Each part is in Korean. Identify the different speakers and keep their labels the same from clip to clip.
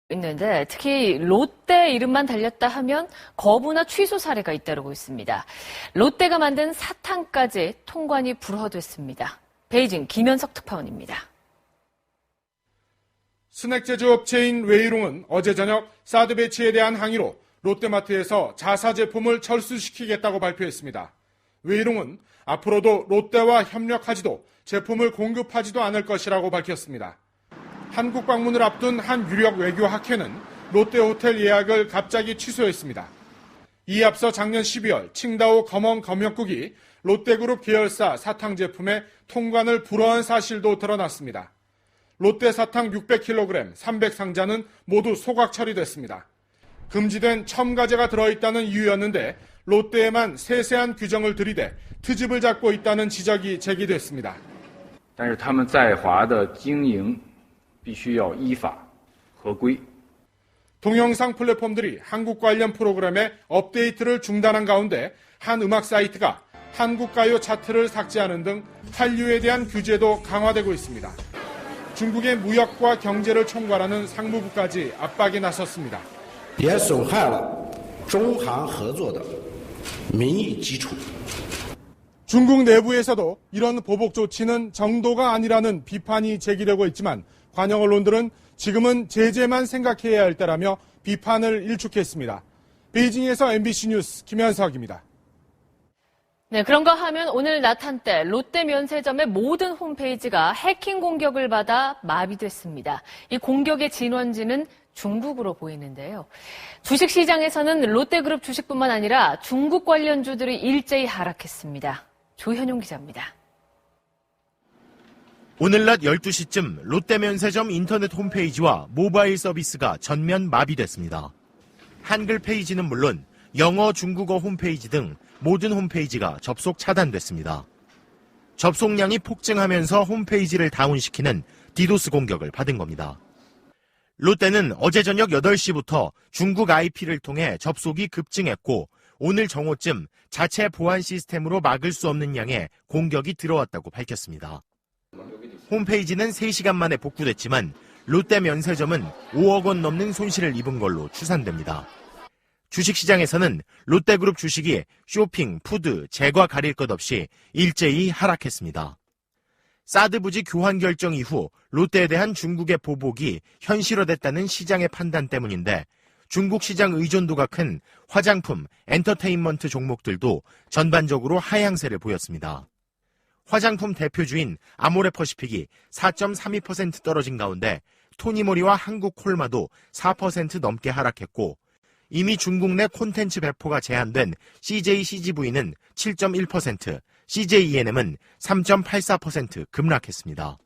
Speaker 1: 있는데 특히 롯데 이름만 달렸다 하면 거부나 취소 사례가 잇따르고 있습니다. 롯데가 만든 사탕까지 통관이 불허됐습니다. 베이징 김현석 특파원입니다.
Speaker 2: 스낵 제조업체인 웨이롱은 어제 저녁 사드 배치에 대한 항의로 롯데마트에서 자사 제품을 철수시키겠다고 발표했습니다. 웨이롱은 앞으로도 롯데와 협력하지도 제품을 공급하지도 않을 것이라고 밝혔습니다. 한국 방문을 앞둔 한 유력 외교 학회는 롯데 호텔 예약을 갑자기 취소했습니다. 이에 앞서 작년 12월 칭다오 검언 검역국이 롯데그룹 계열사 사탕 제품의 통관을 불허한 사실도 드러났습니다. 롯데 사탕 600kg 300상자는 모두 소각 처리됐습니다. 금지된 첨가제가 들어있다는 이유였는데 롯데에만 세세한 규정을 들이대 트집을 잡고 있다는 지적이 제기됐습니다.
Speaker 3: 但是他们在华的经营必须要依法合规.
Speaker 2: 동영상 플랫폼들이 한국 관련 프로그램의 업데이트를 중단한 가운데 한 음악 사이트가 한국 가요 차트를 삭제하는 등 한류에 대한 규제도 강화되고 있습니다. 중국의 무역과 경제를 총괄하는 상무부까지 압박에 나섰습니다.
Speaker 4: 也损害了中韩合作的民意基础.
Speaker 2: 중국 내부에서도 이런 보복 조치는 정도가 아니라는 비판이 제기되고 있지만 관영 언론들은 지금은 제재만 생각해야 할 때라며 비판을 일축했습니다. 베이징에서 MBC 뉴스 김현석입니다.
Speaker 1: 네, 그런가 하면 오늘 나탄때 롯데 면세점의 모든 홈페이지가 해킹 공격을 받아 마비됐습니다. 이 공격의 진원지는 중국으로 보이는데요. 주식시장에서는 롯데그룹 주식뿐만 아니라 중국 관련주들이 일제히 하락했습니다. 조현용 기자입니다.
Speaker 5: 오늘 낮 12시쯤 롯데 면세점 인터넷 홈페이지와 모바일 서비스가 전면 마비됐습니다. 한글 페이지는 물론 영어, 중국어 홈페이지 등 모든 홈페이지가 접속 차단됐습니다. 접속량이 폭증하면서 홈페이지를 다운시키는 디도스 공격을 받은 겁니다. 롯데는 어제 저녁 8시부터 중국 IP를 통해 접속이 급증했고 오늘 정오쯤 자체 보안 시스템으로 막을 수 없는 양의 공격이 들어왔다고 밝혔습니다. 홈페이지는 3시간 만에 복구됐지만 롯데 면세점은 5억 원 넘는 손실을 입은 걸로 추산됩니다. 주식시장에서는 롯데그룹 주식이 쇼핑, 푸드, 제과 가릴 것 없이 일제히 하락했습니다. 사드 부지 교환 결정 이후 롯데에 대한 중국의 보복이 현실화됐다는 시장의 판단 때문인데 중국 시장 의존도가 큰 화장품, 엔터테인먼트 종목들도 전반적으로 하향세를 보였습니다. 화장품 대표주인 아모레퍼시픽이 4.32% 떨어진 가운데 토니모리와 한국콜마도 4% 넘게 하락했고 이미 중국 내 콘텐츠 배포가 제한된 CJ-CGV는 7.1%, CJENM은 3.84% 급락했습니다.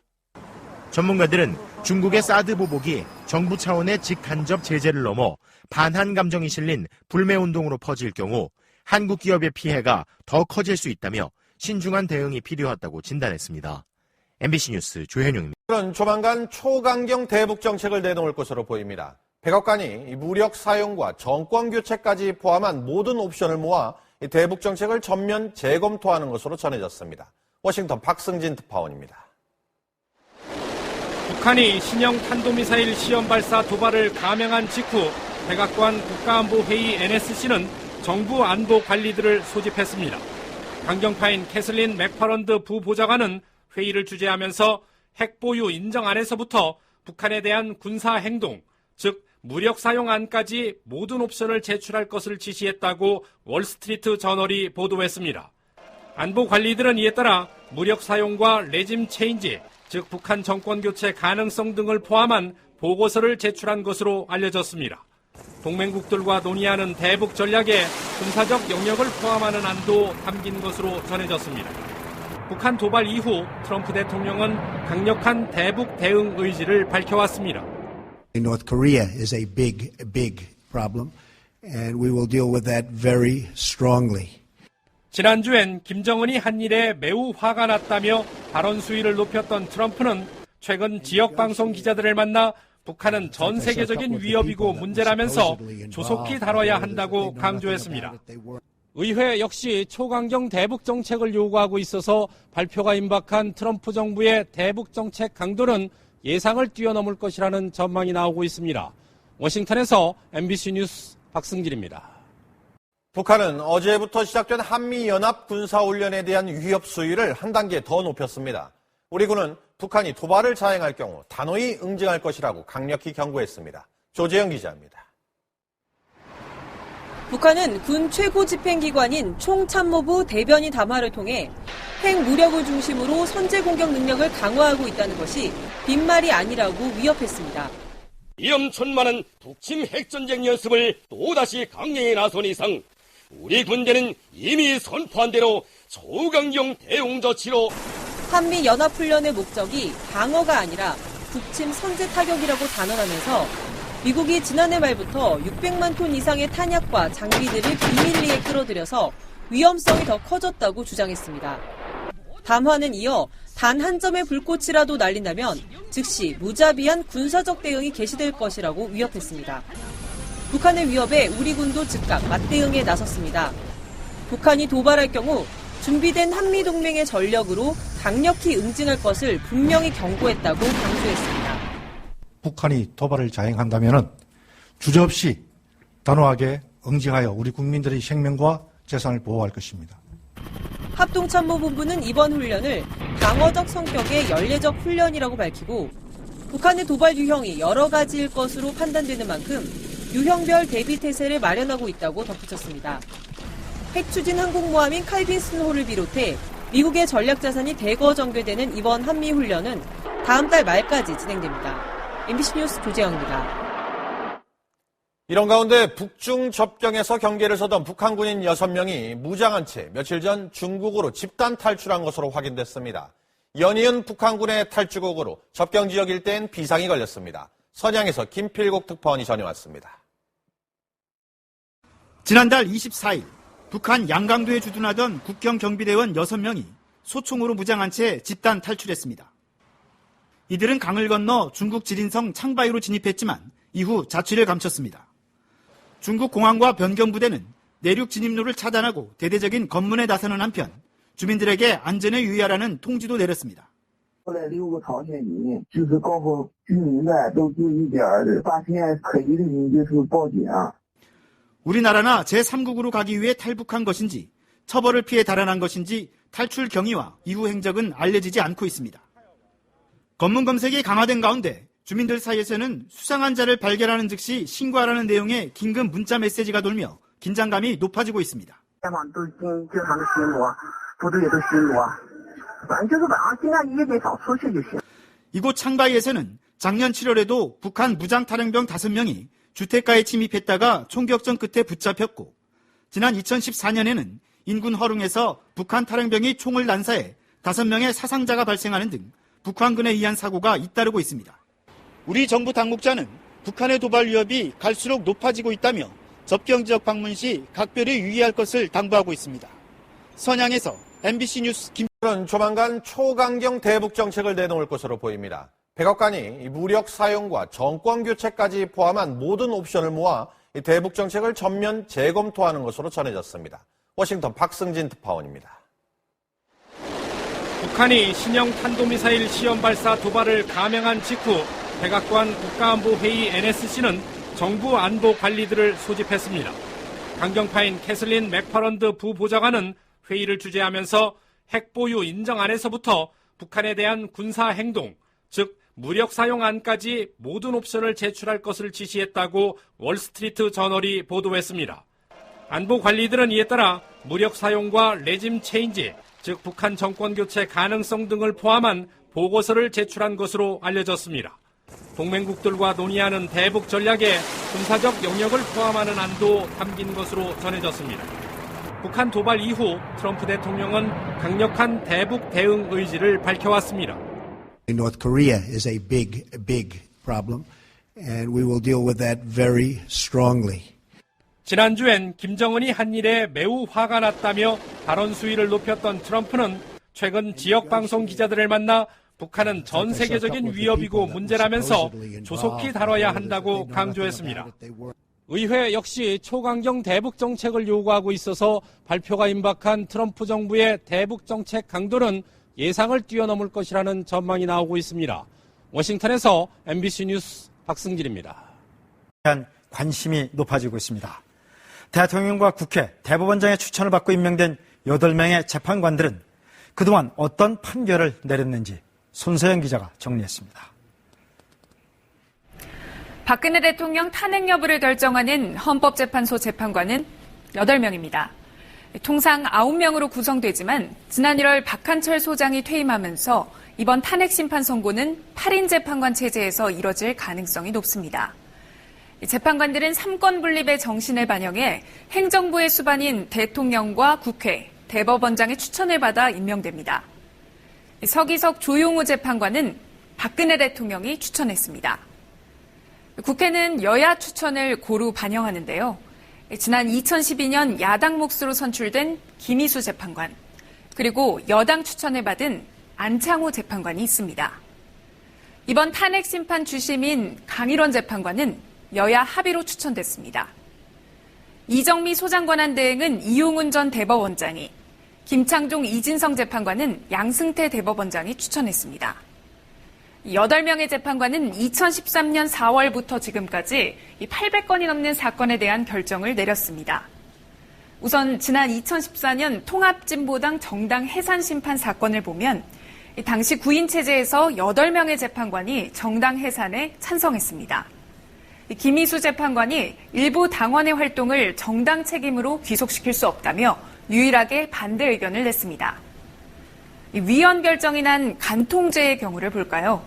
Speaker 5: 전문가들은 중국의 사드 보복이 정부 차원의 직간접 제재를 넘어 반한 감정이 실린 불매운동으로 퍼질 경우 한국 기업의 피해가 더 커질 수 있다며 신중한 대응이 필요하다고 진단했습니다. MBC 뉴스 조현용입니다.
Speaker 6: 조만간 초강경 대북 정책을 내놓을 것으로 보입니다. 백악관이 무력 사용과 정권 교체까지 포함한 모든 옵션을 모아 대북 정책을 전면 재검토하는 것으로 전해졌습니다. 워싱턴 박승진 특파원입니다.
Speaker 7: 북한이 신형 탄도미사일 시험 발사 도발을 감행한 직후 백악관 국가안보회의 NSC는 정부 안보 관리들을 소집했습니다. 강경파인 캐슬린 맥파런드 부보좌관은 회의를 주재하면서 핵 보유 인정 안에서부터 북한에 대한 군사 행동, 즉 무력 사용안까지 모든 옵션을 제출할 것을 지시했다고 월스트리트 저널이 보도했습니다. 안보 관리들은 이에 따라 무력 사용과 레짐 체인지, 즉 북한 정권 교체 가능성 등을 포함한 보고서를 제출한 것으로 알려졌습니다. 동맹국들과 논의하는 대북 전략에 군사적 영역을 포함하는 안도 담긴 것으로 전해졌습니다. 북한 도발 이후 트럼프 대통령은 강력한 대북 대응 의지를 밝혀왔습니다.
Speaker 8: North Korea is a big problem, and we will deal with that very strongly.
Speaker 7: 지난주엔 김정은이 한 일에 매우 화가 났다며 발언 수위를 높였던 트럼프는 최근 지역 방송 기자들을 만나 북한은 전 세계적인 위협이고 문제라면서 조속히 다뤄야 한다고 강조했습니다. 의회 역시 초강경 대북 정책을 요구하고 있어서 발표가 임박한 트럼프 정부의 대북 정책 강도는 예상을 뛰어넘을 것이라는 전망이 나오고 있습니다. 워싱턴에서 MBC 뉴스 박승길입니다.
Speaker 6: 북한은 어제부터 시작된 한미연합 군사훈련에 대한 위협 수위를 한 단계 더 높였습니다. 우리 군은 북한이 도발을 자행할 경우 단호히 응징할 것이라고 강력히 경고했습니다. 조재영 기자입니다.
Speaker 9: 북한은 군 최고 집행기관인 총참모부 대변인 담화를 통해 핵무력을 중심으로 선제 공격 능력을 강화하고 있다는 것이 빈말이 아니라고 위협했습니다.
Speaker 10: 위험천만한 북침 핵전쟁 연습을 또다시 강행에 나선 이상 우리 군대는 이미 선포한 대로 초강경 대응 조치로
Speaker 9: 한미연합훈련의 목적이 방어가 아니라 북침 선제 타격이라고 단언하면서 미국이 지난해 말부터 600만 톤 이상의 탄약과 장비들을 비밀리에 끌어들여서 위험성이 더 커졌다고 주장했습니다. 담화는 이어 단 한 점의 불꽃이라도 날린다면 즉시 무자비한 군사적 대응이 개시될 것이라고 위협했습니다. 북한의 위협에 우리 군도 즉각 맞대응에 나섰습니다. 북한이 도발할 경우 준비된 한미동맹의 전력으로 강력히 응징할 것을 분명히 경고했다고 강조했습니다.
Speaker 11: 북한이 도발을 자행한다면 주저없이 단호하게 응징하여 우리 국민들의 생명과 재산을 보호할 것입니다.
Speaker 9: 합동참모본부는 이번 훈련을 방어적 성격의 연례적 훈련이라고 밝히고 북한의 도발 유형이 여러 가지일 것으로 판단되는 만큼 유형별 대비 태세를 마련하고 있다고 덧붙였습니다. 핵추진 항공모함인 칼빈슨호를 비롯해 미국의 전략자산이 대거 전개되는 이번 한미훈련은 다음 달 말까지 진행됩니다. MBC 뉴스 조재영입니다.
Speaker 6: 이런 가운데 북중 접경에서 경계를 서던 북한 군인 6명이 무장한 채 며칠 전 중국으로 집단 탈출한 것으로 확인됐습니다. 연이은 북한군의 탈주국으로 접경 지역 일대엔 비상이 걸렸습니다. 선양에서 김필국 특파원이 전해왔습니다.
Speaker 12: 지난달 24일 북한 양강도에 주둔하던 국경경비대원 6명이 소총으로 무장한 채 집단 탈출했습니다. 이들은 강을 건너 중국 지린성 창바이로 진입했지만 이후 자취를 감췄습니다. 중국 공안과 변경부대는 내륙 진입로를 차단하고 대대적인 검문에 나서는 한편 주민들에게 안전에 유의하라는 통지도 내렸습니다. 우리나라나 제3국으로 가기 위해 탈북한 것인지 처벌을 피해 달아난 것인지 탈출 경위와 이후 행적은 알려지지 않고 있습니다. 검문 검색이 강화된 가운데 주민들 사이에서는 수상한 자를 발견하는 즉시 신고하라는 내용의 긴급 문자 메시지가 돌며 긴장감이 높아지고 있습니다. 이곳 창바이에서는 작년 7월에도 북한 무장탈행병 5명이 주택가에 침입했다가 총격전 끝에 붙잡혔고 지난 2014년에는 인근 허룽에서 북한 탈행병이 총을 난사해 5명의 사상자가 발생하는 등 북한군에 의한 사고가 잇따르고 있습니다. 우리 정부 당국자는 북한의 도발 위협이 갈수록 높아지고 있다며 접경 지역 방문 시 각별히 유의할 것을 당부하고 있습니다. 선양에서 MBC 뉴스
Speaker 6: 김은 조만간 초강경 대북 정책을 내놓을 것으로 보입니다. 백악관이 무력 사용과 정권 교체까지 포함한 모든 옵션을 모아 대북 정책을 전면 재검토하는 것으로 전해졌습니다. 워싱턴 박승진 특파원입니다.
Speaker 7: 북한이 신형 탄도미사일 시험 발사 도발을 감행한 직후 백악관 국가안보회의 NSC는 정부 안보 관리들을 소집했습니다. 강경파인 캐슬린 맥파런드 부보좌관은 회의를 주재하면서 핵 보유 인정 안에서부터 북한에 대한 군사 행동, 즉 무력 사용안까지 모든 옵션을 제출할 것을 지시했다고 월스트리트 저널이 보도했습니다. 안보 관리들은 이에 따라 무력 사용과 레짐 체인지, 즉 북한 정권 교체 가능성 등을 포함한 보고서를 제출한 것으로 알려졌습니다. 동맹국들과 논의하는 대북 전략에 군사적 영역을 포함하는 안도 담긴 것으로 전해졌습니다. 북한 도발 이후 트럼프 대통령은 강력한 대북 대응 의지를 밝혀왔습니다.
Speaker 8: North Korea is a big problem, and we will deal with that very strongly.
Speaker 7: 지난주엔 김정은이 한 일에 매우 화가 났다며 발언 수위를 높였던 트럼프는 최근 지역 방송 기자들을 만나 북한은 전 세계적인 위협이고 문제라면서 조속히 다뤄야 한다고 강조했습니다. 의회 역시 초강경 대북 정책을 요구하고 있어서 발표가 임박한 트럼프 정부의 대북 정책 강도는 예상을 뛰어넘을 것이라는 전망이 나오고 있습니다. 워싱턴에서 MBC 뉴스 박승길입니다.
Speaker 13: 대한 관심이 높아지고 있습니다. 대통령과 국회, 대법원장의 추천을 받고 임명된 8명의 재판관들은 그동안 어떤 판결을 내렸는지 손서영 기자가 정리했습니다.
Speaker 14: 박근혜 대통령 탄핵 여부를 결정하는 헌법재판소 재판관은 8명입니다. 통상 9명으로 구성되지만 지난 1월 박한철 소장이 퇴임하면서 이번 탄핵 심판 선고는 8인 재판관 체제에서 이뤄질 가능성이 높습니다. 재판관들은 삼권 분립의 정신을 반영해 행정부의 수반인 대통령과 국회, 대법원장의 추천을 받아 임명됩니다. 서기석 조용호 재판관은 박근혜 대통령이 추천했습니다. 국회는 여야 추천을 고루 반영하는데요. 지난 2012년 야당 몫으로 선출된 김희수 재판관, 그리고 여당 추천을 받은 안창호 재판관이 있습니다. 이번 탄핵 심판 주심인 강일원 재판관은 여야 합의로 추천됐습니다. 이정미 소장권한 대행은 이용훈 전 대법원장이, 김창종 이진성 재판관은 양승태 대법원장이 추천했습니다. 8명의 재판관은 2013년 4월부터 지금까지 800건이 넘는 사건에 대한 결정을 내렸습니다. 우선 지난 2014년 통합진보당 정당 해산 심판 사건을 보면 당시 9인 체제에서 8명의 재판관이 정당 해산에 찬성했습니다. 김희수 재판관이 일부 당원의 활동을 정당 책임으로 귀속시킬 수 없다며 유일하게 반대 의견을 냈습니다. 위헌 결정이 난 간통죄의 경우를 볼까요?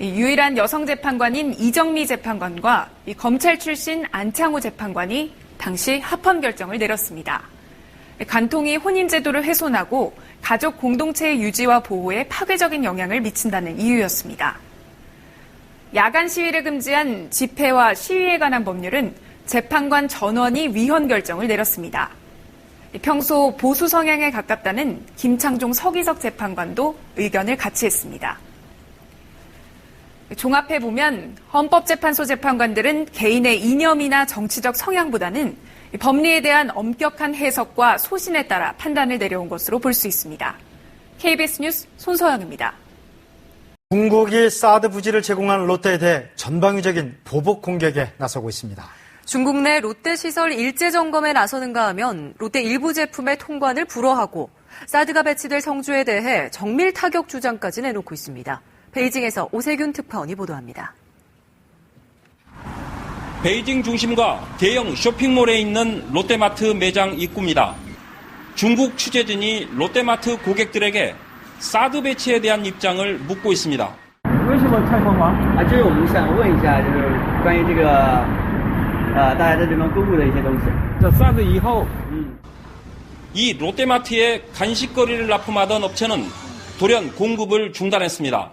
Speaker 14: 유일한 여성 재판관인 이정미 재판관과 검찰 출신 안창호 재판관이 당시 합헌 결정을 내렸습니다. 간통이 혼인제도를 훼손하고 가족 공동체의 유지와 보호에 파괴적인 영향을 미친다는 이유였습니다. 야간 시위를 금지한 집회와 시위에 관한 법률은 재판관 전원이 위헌 결정을 내렸습니다. 평소 보수 성향에 가깝다는 김창종 서기석 재판관도 의견을 같이 했습니다. 종합해보면 헌법재판소 재판관들은 개인의 이념이나 정치적 성향보다는 법리에 대한 엄격한 해석과 소신에 따라 판단을 내려온 것으로 볼 수 있습니다. KBS 뉴스 손소영입니다.
Speaker 13: 중국이 사드 부지를 제공한 롯데에 대해 전방위적인 보복 공격에 나서고 있습니다.
Speaker 15: 중국 내 롯데 시설 일제 점검에 나서는가 하면 롯데 일부 제품의 통관을 불허하고 사드가 배치될 성주에 대해 정밀 타격 주장까지 내놓고 있습니다. 베이징에서 오세균 특파원이 보도합니다.
Speaker 16: 베이징 중심과 대형 쇼핑몰에 있는 롯데마트 매장 입구입니다. 중국 취재진이 롯데마트 고객들에게 사드 배치에 대한 입장을 묻고 있습니다. 이 롯데마트에 간식거리를 납품하던 업체는 돌연 공급을 중단했습니다.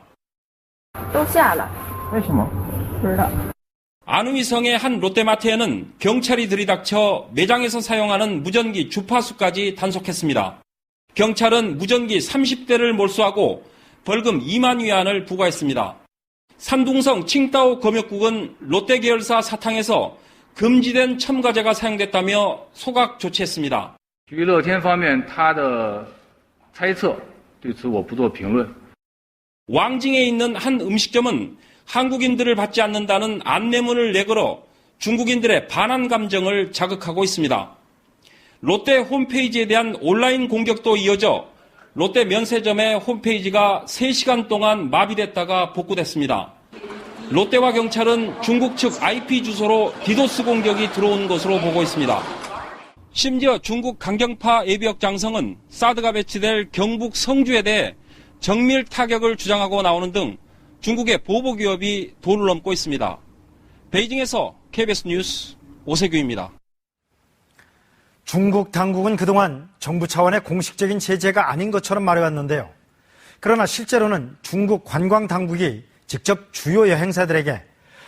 Speaker 16: 안우이성의 한 롯데마트에는 경찰이 들이닥쳐 매장에서 사용하는 무전기 주파수까지 단속했습니다. 경찰은 무전기 30대를 몰수하고 벌금 2만 위안을 부과했습니다. 산둥성 칭따오 검역국은 롯데 계열사 사탕에서 금지된 첨가제가 사용됐다며 소각 조치했습니다.
Speaker 3: 于乐天方面他的猜测对此我不做评论。
Speaker 16: 왕징에 있는 한 음식점은 한국인들을 받지 않는다는 안내문을 내걸어 중국인들의 반한 감정을 자극하고 있습니다. 롯데 홈페이지에 대한 온라인 공격도 이어져 롯데 면세점의 홈페이지가 3시간 동안 마비됐다가 복구됐습니다. 롯데와 경찰은 중국 측 IP 주소로 디도스 공격이 들어온 것으로 보고 있습니다. 심지어 중국 강경파 예비역 장성은 사드가 배치될 경북 성주에 대해 정밀 타격을 주장하고 나오는 등 중국의 보복 위협이 도를 넘고 있습니다. 베이징에서 KBS 뉴스 오세규입니다.
Speaker 13: 중국 당국은 그동안 정부 차원의 공식적인 제재가 아닌 것처럼 말해왔는데요. 그러나 실제로는 중국 관광 당국이 직접 주요 여행사들에게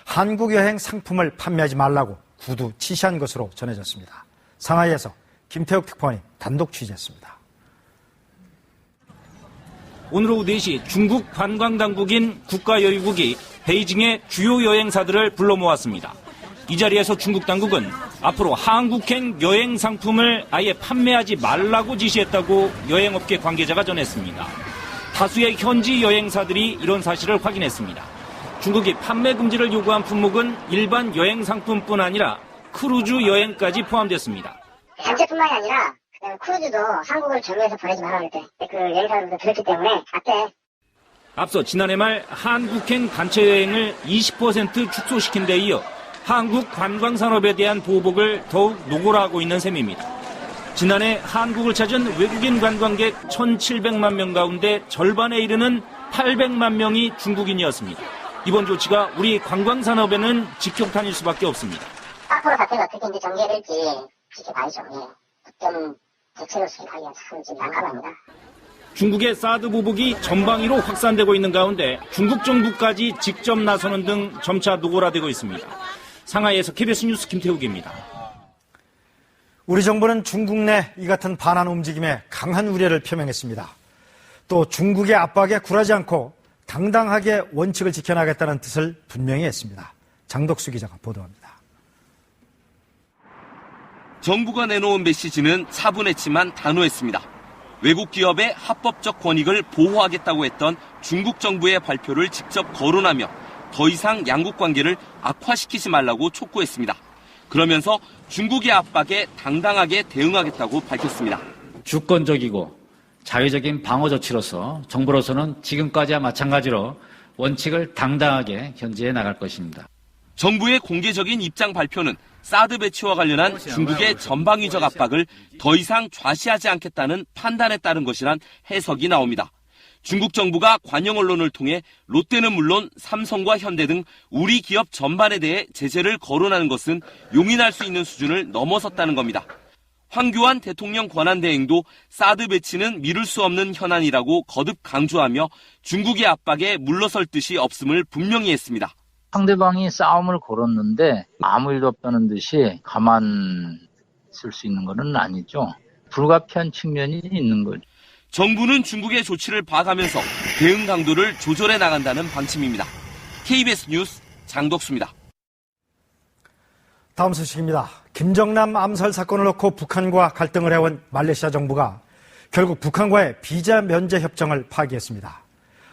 Speaker 13: 한국 여행 상품을 판매하지 말라고 구두 지시한 것으로 전해졌습니다. 상하이에서 김태욱 특파원이 단독 취재했습니다.
Speaker 17: 오늘 오후 4시 중국 관광당국인 국가여유국이 베이징의 주요 여행사들을 불러 모았습니다. 이 자리에서 중국 당국은 앞으로 한국행 여행 상품을 아예 판매하지 말라고 지시했다고 여행업계 관계자가 전했습니다. 다수의 현지 여행사들이 이런 사실을 확인했습니다. 중국이 판매 금지를 요구한 품목은 일반 여행 상품뿐 아니라 크루즈 여행까지 포함됐습니다.
Speaker 18: 단체뿐만이 아니라 크루즈도 한국을 전면에서 보내지 말아야 돼. 그 여행사들도 들었기 때문에 앞에.
Speaker 17: 앞서 지난해 말 한국행 단체 여행을 20% 축소시킨 데 이어 한국 관광산업에 대한 보복을 더욱 노골화하고 있는 셈입니다. 지난해 한국을 찾은 외국인 관광객 1,700만 명 가운데 절반에 이르는 800만 명이 중국인이었습니다. 이번 조치가 우리 관광산업에는 직격탄일 수밖에 없습니다.
Speaker 18: 앞으로 사태가 어떻게 이제 전개될지 지켜봐야죠. 어떤 대책을 수립하기가 참 지금 난감합니다.
Speaker 17: 중국의 사드 보복이 전방위로 확산되고 있는 가운데 중국 정부까지 직접 나서는 등 점차 노골화되고 있습니다. 상하이에서 KBS 뉴스 김태욱입니다.
Speaker 13: 우리 정부는 중국 내 이 같은 반환 움직임에 강한 우려를 표명했습니다. 또 중국의 압박에 굴하지 않고 당당하게 원칙을 지켜나가겠다는 뜻을 분명히 했습니다. 장덕수 기자가 보도합니다.
Speaker 19: 정부가 내놓은 메시지는 차분했지만 단호했습니다. 외국 기업의 합법적 권익을 보호하겠다고 했던 중국 정부의 발표를 직접 거론하며 더 이상 양국 관계를 악화시키지 말라고 촉구했습니다. 그러면서 중국의 압박에 당당하게 대응하겠다고 밝혔습니다.
Speaker 20: 주권적이고 자유적인 방어 조치로서 정부로서는 지금까지와 마찬가지로 원칙을 당당하게 견지해 나갈 것입니다.
Speaker 19: 정부의 공개적인 입장 발표는 사드 배치와 관련한 중국의 전방위적 압박을 더 이상 좌시하지 않겠다는 판단에 따른 것이란 해석이 나옵니다. 중국 정부가 관영 언론을 통해 롯데는 물론 삼성과 현대 등 우리 기업 전반에 대해 제재를 거론하는 것은 용인할 수 있는 수준을 넘어섰다는 겁니다. 황교안 대통령 권한대행도 사드 배치는 미룰 수 없는 현안이라고 거듭 강조하며 중국의 압박에 물러설 뜻이 없음을 분명히 했습니다.
Speaker 21: 상대방이 싸움을 걸었는데 아무 일도 없다는 듯이 가만 있을 수 있는 것은 아니죠. 불가피한 측면이 있는 거죠.
Speaker 19: 정부는 중국의 조치를 봐가면서 대응 강도를 조절해 나간다는 방침입니다. KBS 뉴스 장덕수입니다.
Speaker 13: 다음 소식입니다. 김정남 암살 사건을 놓고 북한과 갈등을 해온 말레이시아 정부가 결국 북한과의 비자 면제 협정을 파기했습니다.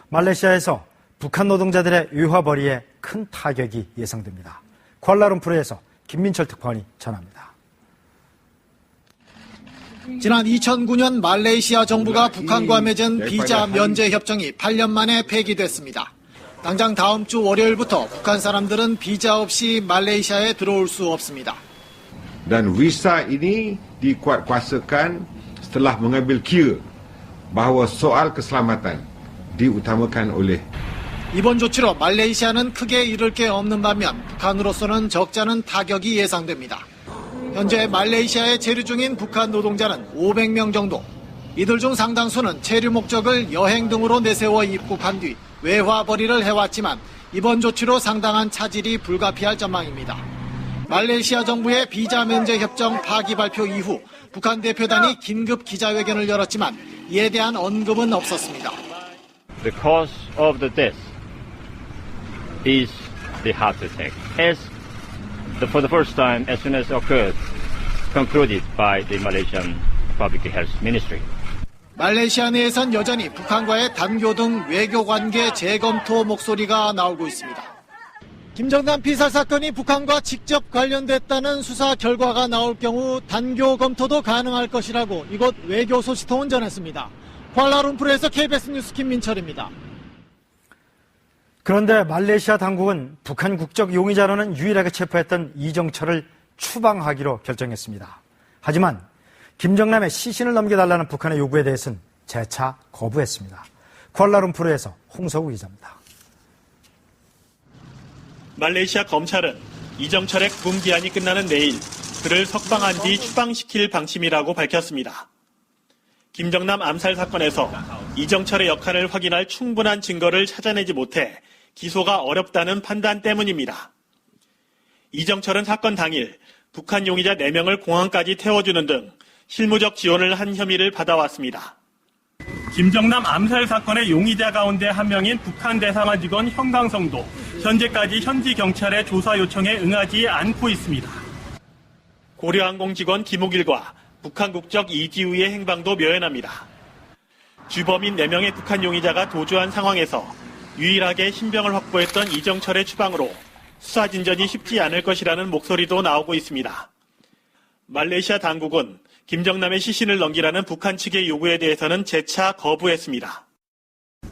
Speaker 13: 말레이시아에서 북한 노동자들의 유화벌이에 큰 타격이 예상됩니다. 쿠알라룸푸르에서 김민철 특파원이 전합니다.
Speaker 22: 지난 2009년 말레이시아 정부가 북한과 맺은 비자 면제 협정이 8년 만에 폐기됐습니다. 당장 다음 주 월요일부터 북한 사람들은 비자 없이 말레이시아에 들어올 수 없습니다.
Speaker 23: Dan visa ini dikuatkuasakan setelah mengambil kira bahawa soal keselamatan diutamakan oleh
Speaker 22: 이번 조치로 말레이시아는 크게 잃을 게 없는 반면 북한으로서는 적잖은 타격이 예상됩니다. 현재 말레이시아에 체류 중인 북한 노동자는 500명 정도. 이들 중 상당수는 체류 목적을 여행 등으로 내세워 입국한 뒤 외화벌이를 해왔지만 이번 조치로 상당한 차질이 불가피할 전망입니다. 말레이시아 정부의 비자 면제 협정 파기 발표 이후 북한 대표단이 긴급 기자회견을 열었지만 이에 대한 언급은 없었습니다.
Speaker 24: The cause of the death is the heart attack, as for the first time, as soon as occurred, concluded by the Malaysian Public Health Ministry.
Speaker 22: 말레이시아 내에선 여전히 북한과의 단교 등 외교 관계 재검토 목소리가 나오고 있습니다. 김정남 피살 사건이 북한과 직접 관련됐다는 수사 결과가 나올 경우 단교 검토도 가능할 것이라고 이곳 외교 소식통은 전했습니다. 쿠알라룸푸르에서 KBS 뉴스 김민철입니다.
Speaker 13: 그런데 말레이시아 당국은 북한 국적 용의자로는 유일하게 체포했던 이정철을 추방하기로 결정했습니다. 하지만 김정남의 시신을 넘겨달라는 북한의 요구에 대해서는 재차 거부했습니다. 쿠알라룸푸르에서 홍석우 기자입니다.
Speaker 25: 말레이시아 검찰은 이정철의 구금기한이 끝나는 내일 그를 석방한 뒤 추방시킬 방침이라고 밝혔습니다. 김정남 암살 사건에서 이정철의 역할을 확인할 충분한 증거를 찾아내지 못해 기소가 어렵다는 판단 때문입니다. 이정철은 사건 당일 북한 용의자 4명을 공항까지 태워주는 등 실무적 지원을 한 혐의를 받아왔습니다. 김정남 암살 사건의 용의자 가운데 한 명인 북한 대사관 직원 현강성도 현재까지 현지 경찰의 조사 요청에 응하지 않고 있습니다. 고려항공 직원 김옥일과 북한 국적 이지우의 행방도 묘연합니다. 주범인 4명의 북한 용의자가 도주한 상황에서 유일하게 신병을 확보했던 이정철의 추방으로 수사 진전이 쉽지 않을 것이라는 목소리도 나오고 있습니다. 말레이시아 당국은 김정남의 시신을 넘기라는 북한 측의 요구에 대해서는 재차 거부했습니다.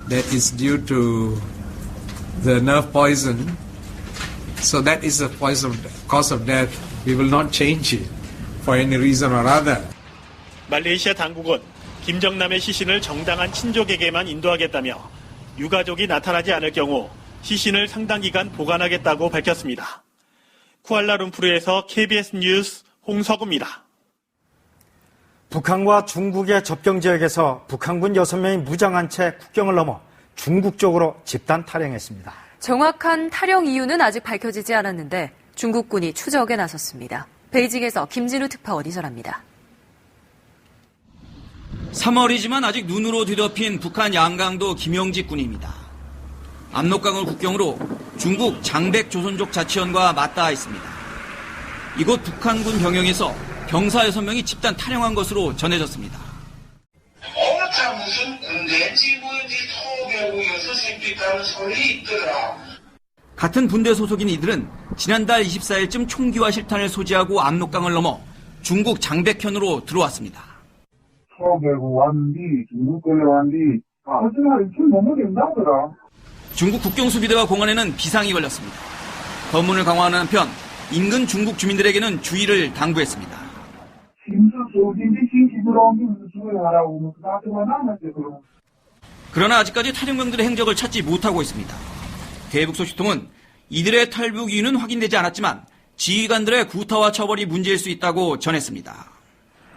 Speaker 1: That is due to the nerve poison. So that is the cause of death. We will not change it for any reason or other.
Speaker 25: 말레이시아 당국은 김정남의 시신을 정당한 친족에게만 인도하겠다며 유가족이 나타나지 않을 경우 시신을 상당 기간 보관하겠다고 밝혔습니다. 쿠알라룸푸르에서 KBS 뉴스 홍석우입니다.
Speaker 13: 북한과 중국의 접경 지역에서 북한군 6명이 무장한 채 국경을 넘어 중국 쪽으로 집단 탈영했습니다.
Speaker 15: 정확한 탈영 이유는 아직 밝혀지지 않았는데 중국군이 추적에 나섰습니다. 베이징에서 김진우 특파원이 전합니다.
Speaker 2: 3월이지만 아직 눈으로 뒤덮인 북한 양강도 김영직 군입니다. 압록강을 국경으로 중국 장백 조선족 자치원과 맞닿아 있습니다. 이곳 북한군 병영에서 병사 6명이 집단 탈영한 것으로 전해졌습니다.
Speaker 4: 다 무슨 군대인지 뭐인지 소배우여서 생겼다는 소리 있더라.
Speaker 2: 같은 분대 소속인 이들은 지난달 24일쯤 총기와 실탄을 소지하고 압록강을 넘어 중국 장백현으로 들어왔습니다.
Speaker 4: 소배우 왔는데 중국 끌려왔는데 하지만 이렇게 너무 된다더라.
Speaker 2: 중국 국경수비대와 공안에는 비상이 걸렸습니다. 검문을 강화하는 한편 인근 중국 주민들에게는 주의를 당부했습니다. 그러나 아직까지 탈영병들의 행적을 찾지 못하고 있습니다. 대북 소식통은 이들의 탈북 이유는 확인되지 않았지만 지휘관들의 구타와 처벌이 문제일 수 있다고 전했습니다.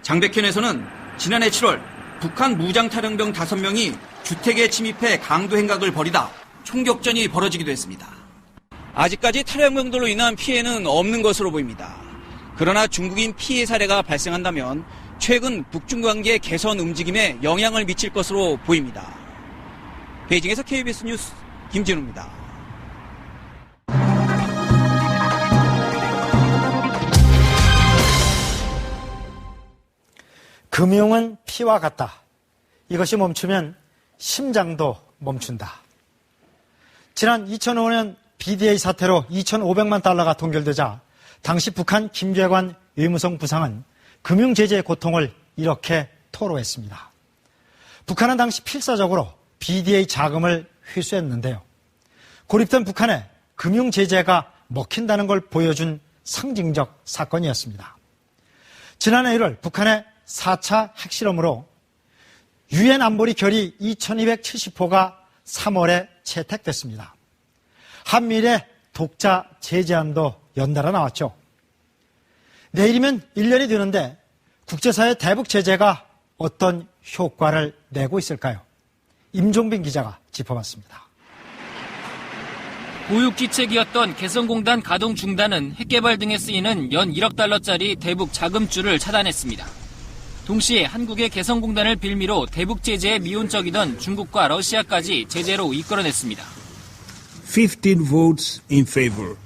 Speaker 2: 장백현에서는 지난해 7월 북한 무장 탈영병 5명이 주택에 침입해 강도 행각을 벌이다 총격전이 벌어지기도 했습니다. 아직까지 탈영병들로 인한 피해는 없는 것으로 보입니다. 그러나 중국인 피해 사례가 발생한다면 최근 북중 관계 개선 움직임에 영향을 미칠 것으로 보입니다. 베이징에서 KBS 뉴스 김진우입니다.
Speaker 13: 금융은 피와 같다. 이것이 멈추면 심장도 멈춘다. 지난 2005년 BDA 사태로 2,500만 달러가 동결되자 당시 북한 김재관 외무성 부상은 금융 제재의 고통을 이렇게 토로했습니다. 북한은 당시 필사적으로 BDA 자금을 회수했는데요. 고립된 북한에 금융 제재가 먹힌다는 걸 보여준 상징적 사건이었습니다. 지난해 1월 북한의 4차 핵실험으로 유엔 안보리 결의 2270호가 3월에 채택됐습니다. 한미일의 독자 제재안도 연달아 나왔죠. 내일이면 1년이 되는데 국제사회 대북 제재가 어떤 효과를 내고 있을까요? 임종빈 기자가 짚어봤습니다.
Speaker 5: 보육지책이었던 개성공단 가동 중단은 핵개발 등에 쓰이는 연 1억 달러짜리 대북 자금줄을 차단했습니다. 동시에 한국의 개성공단을 빌미로 대북 제재에 미온적이던 중국과 러시아까지 제재로 이끌어냈습니다.
Speaker 10: 15 votes in favor.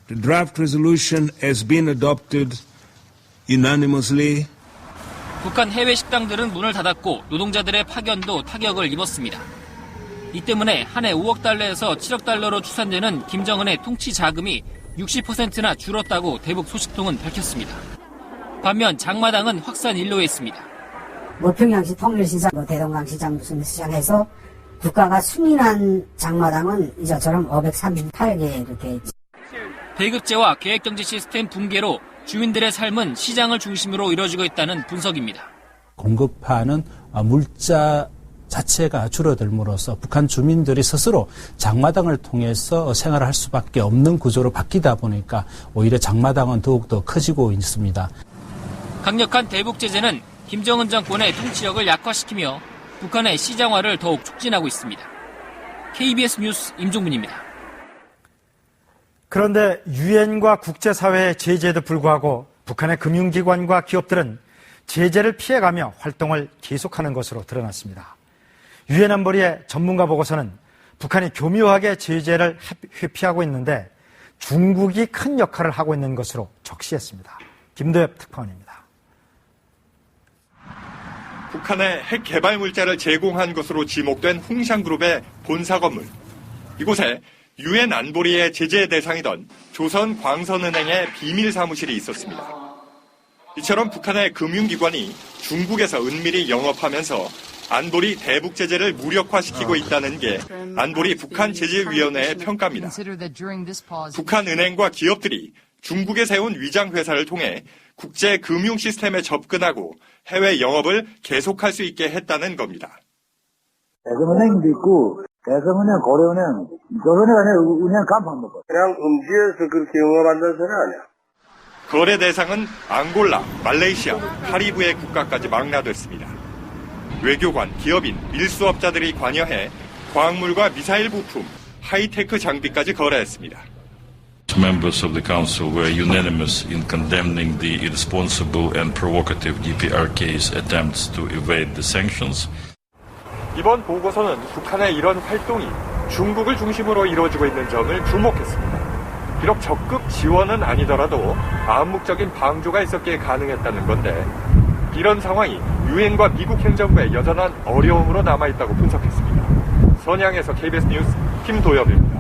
Speaker 10: The draft resolution has been adopted unanimously.
Speaker 5: 북한 해외 식당들은 문을 닫았고 노동자들의 파견도 타격을 입었습니다. 이 때문에 한 해 5억 달러에서 7억 달러로 추산되는 김정은의 통치 자금이 60%나 줄었다고 대북 소식통은 밝혔습니다. 반면 장마당은 확산 일로했습니다.
Speaker 26: 평양시 통일시장, 대동강시장 무슨 시장에서 국가가 승인한 장마당은 이처럼 538개 이렇게 있죠.
Speaker 5: 대급제와 계획경제 시스템 붕괴로 주민들의 삶은 시장을 중심으로 이루어지고 있다는 분석입니다.
Speaker 27: 공급하는 물자 자체가 줄어들므로써 북한 주민들이 스스로 장마당을 통해서 생활을 할 수밖에 없는 구조로 바뀌다 보니까 오히려 장마당은 더욱더 커지고 있습니다.
Speaker 5: 강력한 대북 제재는 김정은 정권의 통치력을 약화시키며 북한의 시장화를 더욱 촉진하고 있습니다. KBS 뉴스 임종문입니다.
Speaker 13: 그런데 유엔과 국제사회의 제재에도 불구하고 북한의 금융기관과 기업들은 제재를 피해가며 활동을 계속하는 것으로 드러났습니다. 유엔 안보리의 전문가 보고서는 북한이 교묘하게 제재를 회피하고 있는데 중국이 큰 역할을 하고 있는 것으로 적시했습니다. 김도엽 특파원입니다.
Speaker 28: 북한에 핵 개발 물자를 제공한 것으로 지목된 홍샹그룹의 본사 건물.
Speaker 6: 이곳에 유엔 안보리의 제재 대상이던 조선광선은행의 비밀 사무실이 있었습니다. 이처럼 북한의 금융기관이 중국에서 은밀히 영업하면서 안보리 대북 제재를 무력화시키고 있다는 게 안보리 북한제재위원회의 평가입니다. 북한 은행과 기업들이 중국에 세운 위장회사를 통해 국제 금융 시스템에 접근하고 해외 영업을 계속할 수 있게 했다는 겁니다.
Speaker 7: 대성은행도 있고 대성은행, 고려은행, 조선에 가면 은행 간판 먹고. 그냥 음지에서 그렇게 영업한다는 소리 아니야.
Speaker 6: 거래 대상은 앙골라, 말레이시아, 카리브해 국가까지 망라됐습니다. 외교관, 기업인, 밀수업자들이 관여해 광물과 미사일 부품, 하이테크 장비까지 거래했습니다.
Speaker 8: Members of the Council were unanimous in condemning the irresponsible and provocative DPRK's attempts to evade the sanctions.
Speaker 6: 이번 보고서는 북한의 이런 활동이 중국을 중심으로 이루어지고 있는 점을 주목했습니다. 비록 적극 지원은 아니더라도 암묵적인 방조가 있었기에 가능했다는 건데 이런 상황이 유엔과 미국 행정부의 여전한 어려움으로 남아있다고 분석했습니다. 선양에서 KBS 뉴스 김도엽입니다.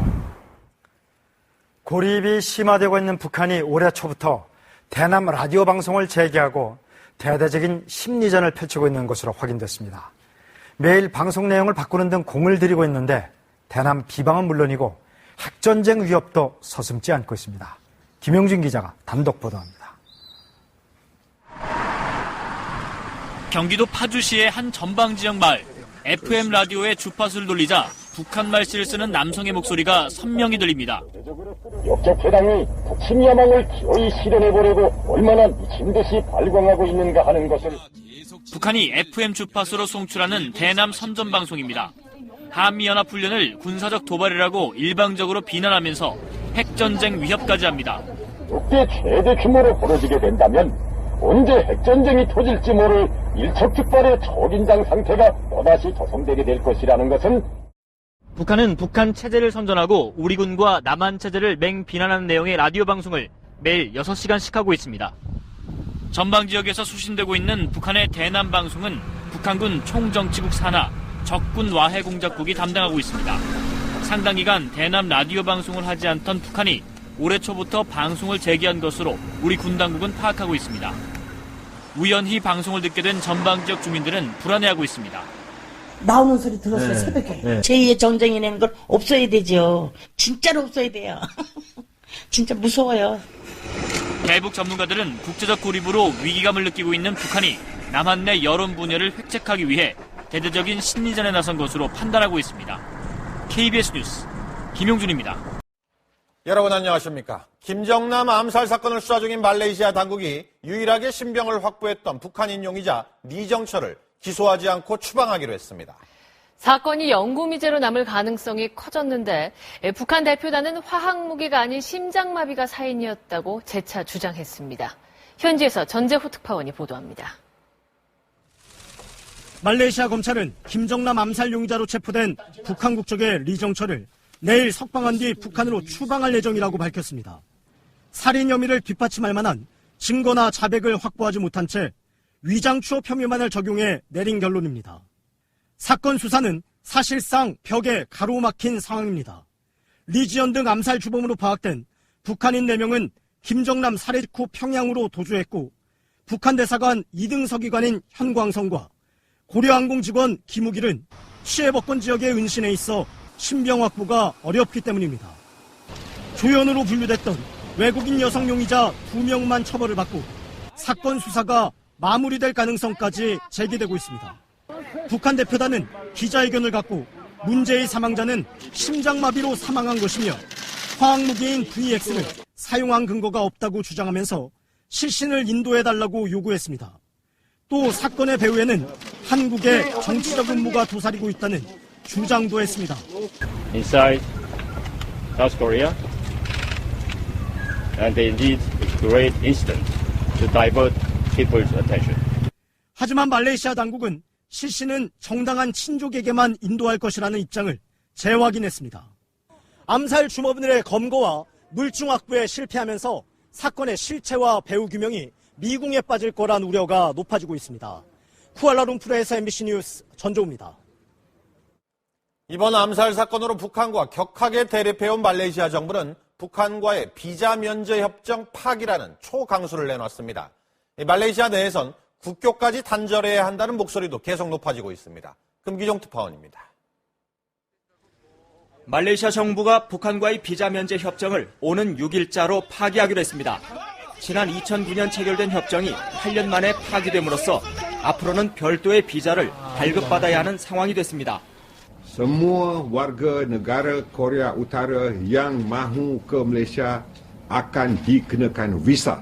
Speaker 13: 고립이 심화되고 있는 북한이 올해 초부터 대남 라디오 방송을 재개하고 대대적인 심리전을 펼치고 있는 것으로 확인됐습니다. 매일 방송 내용을 바꾸는 등 공을 들이고 있는데 대남 비방은 물론이고 핵전쟁 위협도 서슴지 않고 있습니다. 김용준 기자가 단독 보도합니다.
Speaker 5: 경기도 파주시의 한 전방지역 마을, FM 라디오의 주파수를 돌리자 북한 말씨를 쓰는 남성의 목소리가 선명히 들립니다.
Speaker 9: 역적 회당이 북침 야망을 기어이 실현해보려고 얼마나 미친 듯이 발광하고 있는가 하는 것을.
Speaker 5: 북한이 FM 주파수로 송출하는 대남 선전방송입니다. 한미연합훈련을 군사적 도발이라고 일방적으로 비난하면서 핵전쟁 위협까지 합니다.
Speaker 9: 역대 최대 규모로 벌어지게 된다면 언제 핵전쟁이 터질지 모를 일촉즉발의 초긴장 상태가 또다시 조성되게 될 것이라는 것은
Speaker 5: 북한은 북한 체제를 선전하고 우리 군과 남한 체제를 맹비난하는 내용의 라디오 방송을 매일 6시간씩 하고 있습니다. 전방 지역에서 수신되고 있는 북한의 대남 방송은 북한군 총정치국 산하 적군 와해 공작국이 담당하고 있습니다. 상당 기간 대남 라디오 방송을 하지 않던 북한이 올해 초부터 방송을 재개한 것으로 우리 군 당국은 파악하고 있습니다. 우연히 방송을 듣게 된 전방 지역 주민들은 불안해하고 있습니다.
Speaker 11: 나오는 소리 들었어요, 새벽에. 제2의 전쟁이라는 걸 없어야 되죠. 진짜로 없어야 돼요. 진짜 무서워요.
Speaker 5: 대북 전문가들은 국제적 고립으로 위기감을 느끼고 있는 북한이 남한 내 여론 분열을 획책하기 위해 대대적인 심리전에 나선 것으로 판단하고 있습니다. KBS 뉴스 김용준입니다.
Speaker 12: 여러분 안녕하십니까. 김정남 암살 사건을 수사 중인 말레이시아 당국이 유일하게 신병을 확보했던 북한 인용이자 리정철을 기소하지 않고 추방하기로 했습니다.
Speaker 14: 사건이 영구미제로 남을 가능성이 커졌는데 북한 대표단은 화학무기가 아닌 심장마비가 사인이었다고 재차 주장했습니다. 현지에서 전재호 특파원이 보도합니다.
Speaker 28: 말레이시아 검찰은 김정남 암살 용의자로 체포된 북한 국적의 리정철을 내일 석방한 뒤 북한으로 추방할 예정이라고 밝혔습니다. 살인 혐의를 뒷받침할 만한 증거나 자백을 확보하지 못한 채 위장 추업 혐의만을 적용해 내린 결론입니다. 사건 수사는 사실상 벽에 가로막힌 상황입니다. 리지연 등 암살 주범으로 파악된 북한인 4명은 김정남 살해 직후 평양으로 도주했고 북한 대사관 2등 서기관인 현광성과 고려항공 직원 김우길은 시해법권 지역에 은신해 있어 신병 확보가 어렵기 때문입니다. 조연으로 분류됐던 외국인 여성 용의자 2명만 처벌을 받고 사건 수사가 마무리될 가능성까지 제기되고 있습니다. 북한 대표단은 기자회견을 갖고 문제의 사망자는 심장마비로 사망한 것이며 화학무기인 VX를 사용한 근거가 없다고 주장하면서 실신을 인도해달라고 요구했습니다. 또 사건의 배후에는 한국의 정치적 음모가 도사리고 있다는 주장도 했습니다.
Speaker 24: Inside South Korea, and they need a great incident to divert people's attention.
Speaker 28: 하지만 말레이시아 당국은 실신은 정당한 친족에게만 인도할 것이라는 입장을 재확인했습니다. 암살 주범들의 검거와 물증 확보에 실패하면서 사건의 실체와 배후 규명이 미궁에 빠질 거란 우려가 높아지고 있습니다. 쿠알라룸푸르에서 MBC 뉴스 전조우입니다.
Speaker 12: 이번 암살 사건으로 북한과 격하게 대립해온 말레이시아 정부는 북한과의 비자 면제 협정 파기라는 초강수를 내놨습니다. 말레이시아 내에선 국교까지 단절해야 한다는 목소리도 계속 높아지고 있습니다. 금기종 특파원입니다.
Speaker 2: 말레이시아 정부가 북한과의 비자 면제 협정을 오는 6일자로 파기하기로 했습니다. 지난 2009년 체결된 협정이 8년 만에 파기됨으로써 앞으로는 별도의 비자를 발급받아야 하는 상황이 됐습니다.
Speaker 3: Semua warga negara Korea Utara yang mahu ke Malaysia akan dikenakan visa.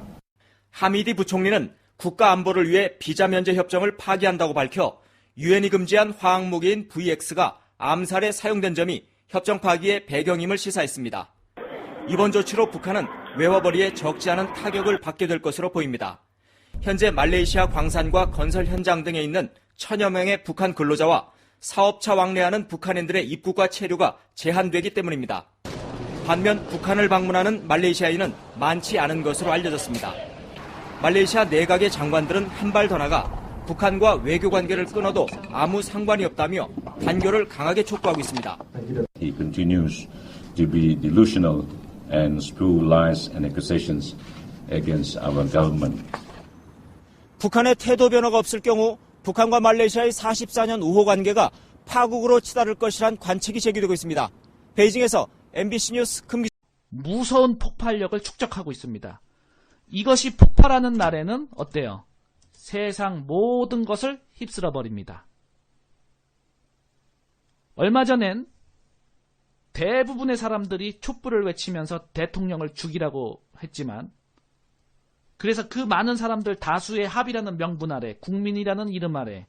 Speaker 2: 하미디 부총리는 국가 안보를 위해 비자 면제 협정을 파기한다고 밝혀 유엔이 금지한 화학무기인 VX가 암살에 사용된 점이 협정 파기의 배경임을 시사했습니다. 이번 조치로 북한은 외화벌이에 적지 않은 타격을 받게 될 것으로 보입니다. 현재 말레이시아 광산과 건설 현장 등에 있는 1000여 명의 북한 근로자와 사업차 왕래하는 북한인들의 입국과 체류가 제한되기 때문입니다. 반면 북한을 방문하는 말레이시아인은 많지 않은 것으로 알려졌습니다. 말레이시아 내각의 장관들은 한 발 더 나가 북한과 외교 관계를 끊어도 아무 상관이 없다며 단결을 강하게 촉구하고 있습니다.
Speaker 16: He continues to be delusional and spew lies and accusations against our government.
Speaker 2: 북한의 태도 변화가 없을 경우 북한과 말레이시아의 44년 우호 관계가 파국으로 치달을 것이란 관측이 제기되고 있습니다. 베이징에서 MBC 뉴스 금기.
Speaker 17: 무서운 폭발력을 축적하고 있습니다. 이것이 폭발하는 날에는 어때요? 세상 모든 것을 휩쓸어 버립니다. 얼마 전엔 대부분의 사람들이 촛불을 외치면서 대통령을 죽이라고 했지만, 그래서 그 많은 사람들 다수의 합의라는 명분 아래, 국민이라는 이름 아래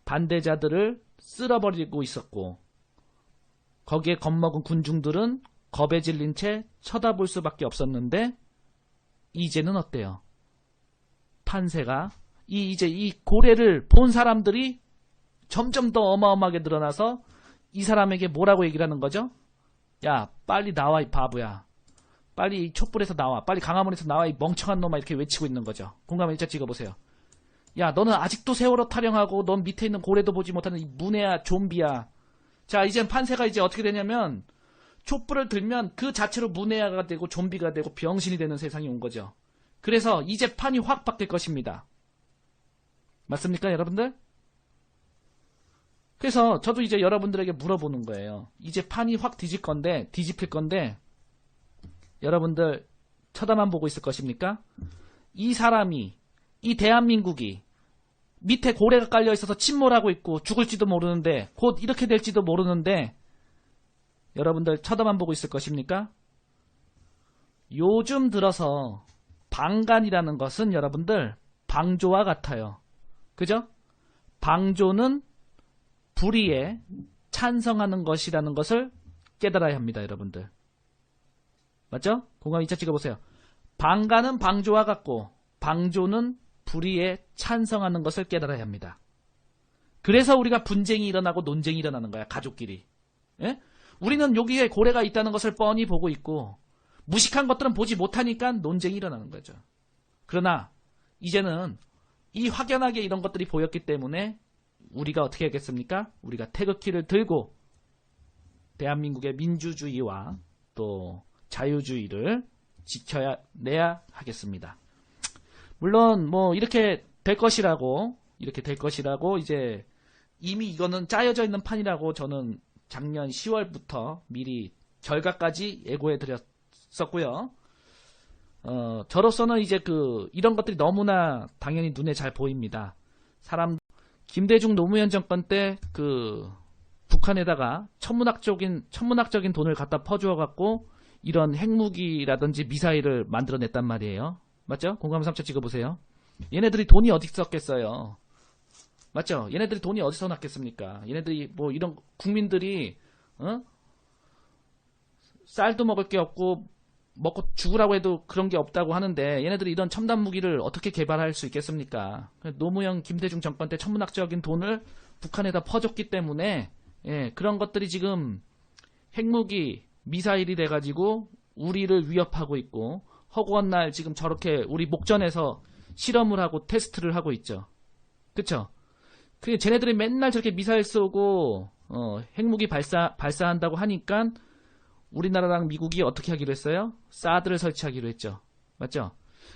Speaker 17: 반대자들을 쓸어버리고 있었고, 거기에 겁먹은 군중들은 겁에 질린 채 쳐다볼 수밖에 없었는데, 이제는 어때요? 판세가 이제 이 고래를 본 사람들이 점점 더 어마어마하게 늘어나서 이 사람에게 뭐라고 얘기를 하는 거죠? 야, 빨리 나와 이 바보야. 빨리 촛불에서 나와. 빨리 강화문에서 나와 이 멍청한 놈아. 이렇게 외치고 있는 거죠. 공감 일자 찍어보세요. 야, 너는 아직도 세월호 타령하고 넌 밑에 있는 고래도 보지 못하는 이 문해야, 좀비야. 자, 이젠 판세가 이제 어떻게 되냐면 촛불을 들면 그 자체로 문해야가 되고 좀비가 되고 병신이 되는 세상이 온 거죠. 그래서 이제 판이 확 바뀔 것입니다. 맞습니까, 여러분들? 그래서 저도 이제 여러분들에게 물어보는 거예요. 이제 판이 확 뒤집힐 건데 여러분들 쳐다만 보고 있을 것입니까? 이 사람이, 이 대한민국이 밑에 고래가 깔려 있어서 침몰하고 있고 죽을지도 모르는데, 곧 이렇게 될지도 모르는데 여러분들 쳐다만 보고 있을 것입니까? 요즘 들어서 방간이라는 것은 여러분들 방조와 같아요. 그죠? 방조는 불의에 찬성하는 것이라는 것을 깨달아야 합니다, 여러분들. 맞죠? 공감 2차 찍어보세요. 방간은 방조와 같고 방조는 불의에 찬성하는 것을 깨달아야 합니다. 그래서 우리가 분쟁이 일어나고 논쟁이 일어나는 거야, 가족끼리. 예? 우리는 여기에 고래가 있다는 것을 뻔히 보고 있고 무식한 것들은 보지 못하니까 논쟁이 일어나는 거죠. 그러나 이제는 이 확연하게 이런 것들이 보였기 때문에 우리가 어떻게 하겠습니까? 우리가 태극기를 들고 대한민국의 민주주의와 또 자유주의를 지켜내야 하겠습니다. 물론 뭐 이렇게 될 것이라고 이제 이미 이거는 짜여져 있는 판이라고 저는 작년 10월부터 미리 결과까지 예고해 드렸었고요. 저로서는 이제 이런 것들이 너무나 당연히 눈에 잘 보입니다. 김대중 노무현 정권 때 북한에다가 천문학적인 돈을 갖다 퍼주어 갖고 이런 핵무기라든지 미사일을 만들어냈단 말이에요. 맞죠? 공감 3차 찍어보세요. 얘네들이 돈이 어디 있었겠어요? 맞죠? 얘네들이 돈이 어디서 났겠습니까? 얘네들이 뭐 이런 국민들이 쌀도 먹을 게 없고 먹고 죽으라고 해도 그런 게 없다고 하는데 얘네들이 이런 첨단 무기를 어떻게 개발할 수 있겠습니까? 노무현 김대중 정권 때 천문학적인 돈을 북한에다 퍼줬기 때문에 그런 것들이 지금 핵무기, 미사일이 돼가지고 우리를 위협하고 있고 허구한 날 지금 저렇게 우리 목전에서 실험을 하고 테스트를 하고 있죠. 그쵸? 쟤네들이 맨날 저렇게 미사일 쏘고 핵무기 발사한다고 하니까 우리나라랑 미국이 어떻게 하기로 했어요? 사드를 설치하기로 했죠. 맞죠?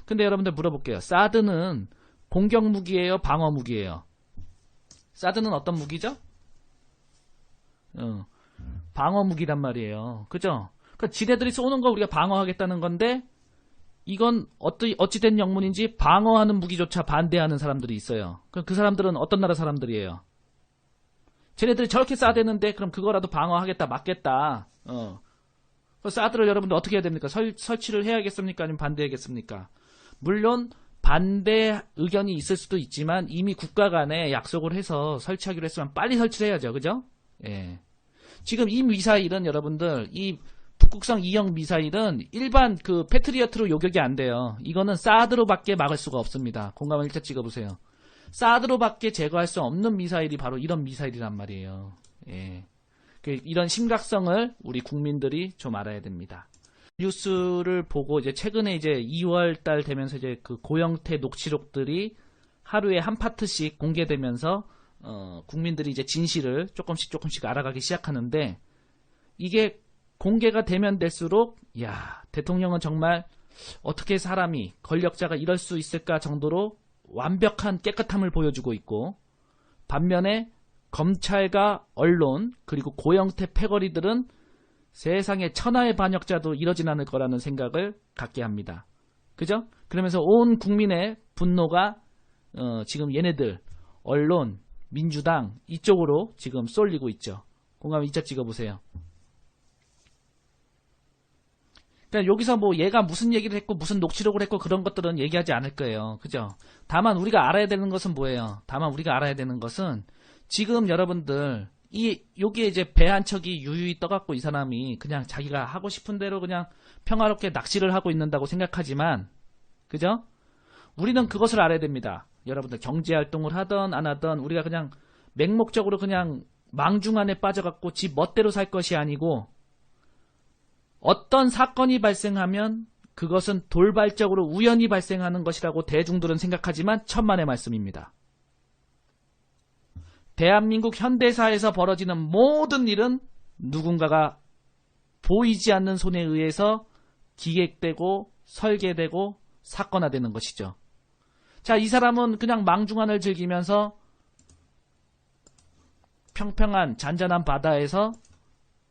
Speaker 17: 근데 여러분들 물어볼게요. 사드는 공격무기예요? 방어무기예요? 사드는 어떤 무기죠? 방어무기란 말이에요. 그죠? 그러니까 지네들이 쏘는 거 우리가 방어하겠다는 건데 이건 어찌된 영문인지 방어하는 무기조차 반대하는 사람들이 있어요. 그럼 그 사람들은 어떤 나라 사람들이에요? 쟤네들이 저렇게 쏴대는데 그럼 그거라도 방어하겠다, 막겠다. 사드를 여러분들 어떻게 해야 됩니까? 설치를 해야겠습니까? 아니면 반대하겠습니까? 물론 반대 의견이 있을 수도 있지만 이미 국가 간에 약속을 해서 설치하기로 했으면 빨리 설치를 해야죠. 그죠? 예. 지금 이 미사일은 여러분들 이 북극성 2형 미사일은 일반 그 패트리어트로 요격이 안 돼요. 이거는 사드로밖에 막을 수가 없습니다. 공감을 일단 찍어보세요. 사드로밖에 제거할 수 없는 미사일이 바로 이런 미사일이란 말이에요. 예. 이런 심각성을 우리 국민들이 좀 알아야 됩니다. 뉴스를 보고 이제 최근에 이제 2월 달 되면서 이제 그 고영태 녹취록들이 하루에 한 파트씩 공개되면서 국민들이 이제 진실을 조금씩 알아가기 시작하는데 이게 공개가 되면 될수록 야, 대통령은 정말 어떻게 사람이 권력자가 이럴 수 있을까 정도로 완벽한 깨끗함을 보여주고 있고 반면에 검찰과 언론 그리고 고영태 패거리들은 세상에 천하의 반역자도 이러진 않을 거라는 생각을 갖게 합니다. 그죠? 그러면서 온 국민의 분노가 지금 얘네들 언론, 민주당 이쪽으로 지금 쏠리고 있죠. 공감 이자 찍어보세요. 그러니까 여기서 뭐 얘가 무슨 얘기를 했고 무슨 녹취록을 했고 그런 것들은 얘기하지 않을 거예요. 그죠? 다만 우리가 알아야 되는 것은 뭐예요? 다만 우리가 알아야 되는 것은 지금 여러분들 여기에 이제 배 한 척이 유유히 떠갖고 이 사람이 그냥 자기가 하고 싶은 대로 그냥 평화롭게 낚시를 하고 있는다고 생각하지만 그죠? 우리는 그것을 알아야 됩니다. 여러분들 경제활동을 하던 안 하던 우리가 그냥 맹목적으로 그냥 망중안에 빠져갖고 지 멋대로 살 것이 아니고 어떤 사건이 발생하면 그것은 돌발적으로 우연히 발생하는 것이라고 대중들은 생각하지만 천만의 말씀입니다. 대한민국 현대사에서 벌어지는 모든 일은 누군가가 보이지 않는 손에 의해서 기획되고 설계되고 사건화되는 것이죠. 자, 이 사람은 그냥 망중안을 즐기면서 평평한 잔잔한 바다에서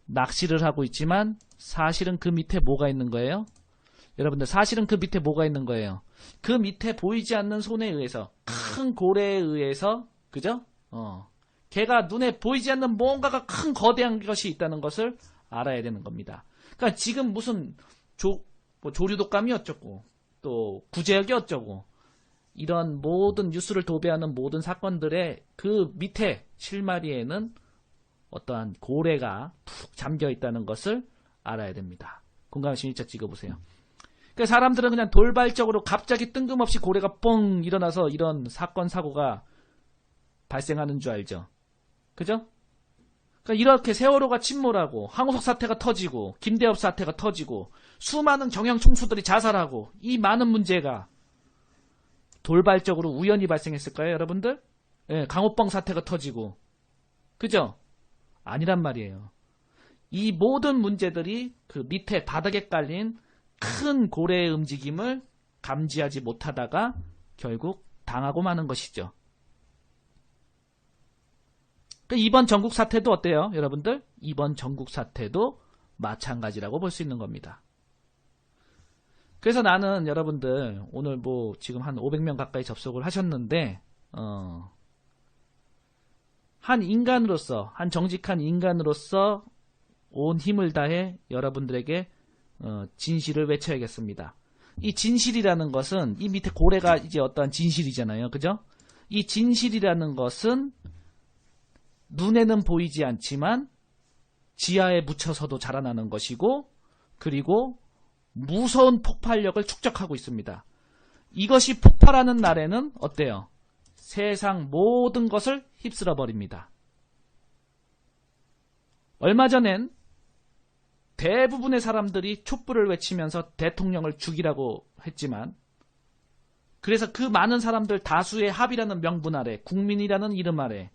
Speaker 17: 낚시를 하고 있지만 사실은 그 밑에 뭐가 있는 거예요? 여러분들 사실은 그 밑에 뭐가 있는 거예요? 그 밑에 보이지 않는 손에 의해서 큰 고래에 의해서 그죠? 걔가 눈에 보이지 않는 뭔가가 큰 거대한 것이 있다는 것을 알아야 되는 겁니다. 그러니까 지금 무슨 조류독감이 어쩌고 또 구제역이 어쩌고 이런 모든 뉴스를 도배하는 모든 사건들의 그 밑에 실마리에는 어떠한 고래가 푹 잠겨 있다는 것을 알아야 됩니다. 공감하시면 1차 찍어보세요. 그러니까 사람들은 그냥 돌발적으로 갑자기 뜬금없이 고래가 뻥 일어나서 이런 사건 사고가 발생하는 줄 알죠. 그죠? 그러니까 이렇게 세월호가 침몰하고 황우석 사태가 터지고 김대엽 사태가 터지고 수많은 경영 총수들이 자살하고 이 많은 문제가 돌발적으로 우연히 발생했을까요, 여러분들? 예, 강호뻥 사태가 터지고 그죠? 아니란 말이에요. 이 모든 문제들이 그 밑에 바닥에 깔린 큰 고래의 움직임을 감지하지 못하다가 결국 당하고 마는 것이죠. 이번 전국 사태도 어때요, 여러분들? 이번 전국 사태도 마찬가지라고 볼 수 있는 겁니다. 그래서 나는 여러분들 오늘 뭐 지금 한 500명 가까이 접속을 하셨는데 한 인간으로서 한 정직한 인간으로서 온 힘을 다해 여러분들에게 진실을 외쳐야겠습니다. 이 진실이라는 것은 이 밑에 고래가 이제 어떠한 진실이잖아요. 그죠? 이 진실이라는 것은 눈에는 보이지 않지만 지하에 묻혀서도 자라나는 것이고 그리고 무서운 폭발력을 축적하고 있습니다. 이것이 폭발하는 날에는 어때요? 세상 모든 것을 휩쓸어 버립니다. 얼마 전엔 대부분의 사람들이 촛불을 외치면서 대통령을 죽이라고 했지만 그래서 그 많은 사람들 다수의 합의라는 명분 아래 국민이라는 이름 아래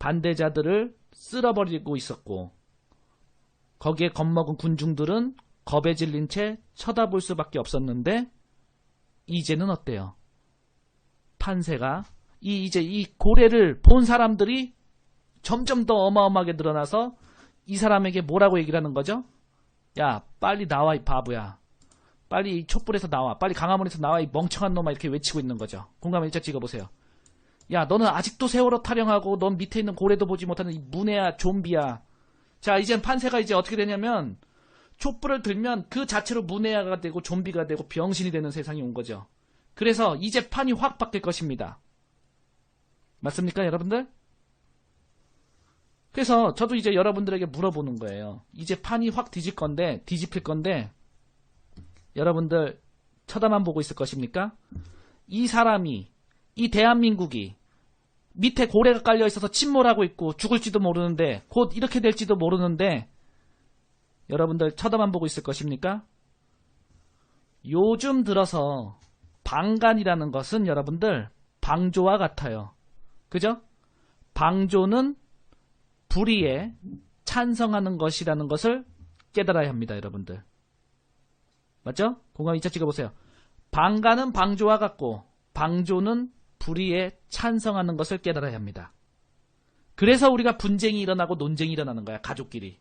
Speaker 17: 반대자들을 쓸어버리고 있었고 거기에 겁먹은 군중들은 겁에 질린 채 쳐다볼 수밖에 없었는데 이제는 어때요? 판세가 이제 이 고래를 본 사람들이 점점 더 어마어마하게 늘어나서 이 사람에게 뭐라고 얘기를 하는 거죠? 야, 빨리 나와 이 바보야. 빨리 이 촛불에서 나와. 빨리 강화문에서 나와 이 멍청한 놈아. 이렇게 외치고 있는 거죠. 공감 일자 찍어보세요. 야, 너는 아직도 세월호 타령하고 넌 밑에 있는 고래도 보지 못하는 이 문해야 좀비야. 자, 이젠 판세가 이제 어떻게 되냐면 촛불을 들면 그 자체로 문해야가 되고 좀비가 되고 병신이 되는 세상이 온 거죠. 그래서 이제 판이 확 바뀔 것입니다. 맞습니까, 여러분들? 그래서 저도 이제 여러분들에게 물어보는 거예요. 이제 판이 확 뒤집힐 건데 여러분들 쳐다만 보고 있을 것입니까? 이 사람이, 이 대한민국이 밑에 고래가 깔려 있어서 침몰하고 있고 죽을지도 모르는데 곧 이렇게 될지도 모르는데 여러분들 쳐다만 보고 있을 것입니까? 요즘 들어서 방간이라는 것은 여러분들 방조와 같아요. 그죠? 방조는 불의에 찬성하는 것이라는 것을 깨달아야 합니다, 여러분들. 맞죠? 공감 2차 찍어보세요. 방간은 방조와 같고 방조는 불의에 찬성하는 것을 깨달아야 합니다. 그래서 우리가 분쟁이 일어나고 논쟁이 일어나는 거야, 가족끼리.